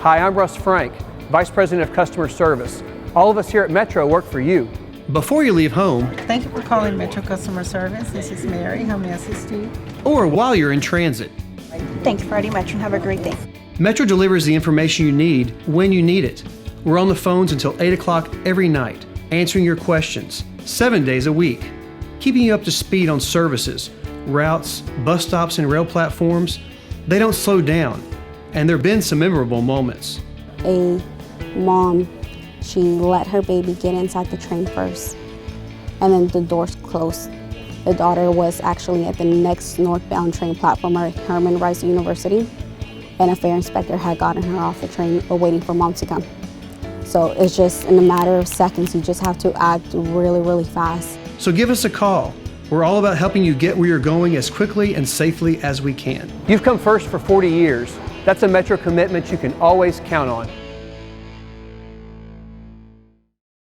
Hi, I'm Russ Frank, Vice President of Customer Service. All of us here at Metro work for you. Before you leave home, Thank you for calling Metro Customer Service. This is Mary. How may I assist you? or while you're in transit, Thank you for riding Metro and have a great day. Metro delivers the information you need when you need it. We're on the phones until 8 o'clock every night, answering your questions, 7 days a week, keeping you up to speed on services, routes, bus stops, and rail platforms. They don't slow down, and there have been some memorable moments. A mom, she let her baby get inside the train first, and then the doors closed. The daughter was actually at the next northbound train platform at Herman Rice University, and a fare inspector had gotten her off the train waiting for mom to come. So it's just in a matter of seconds, you just have to act really, really fast. So give us a call. We're all about helping you get where you're going as quickly and safely as we can. You've come first for 40 years. That's a Metro commitment you can always count on.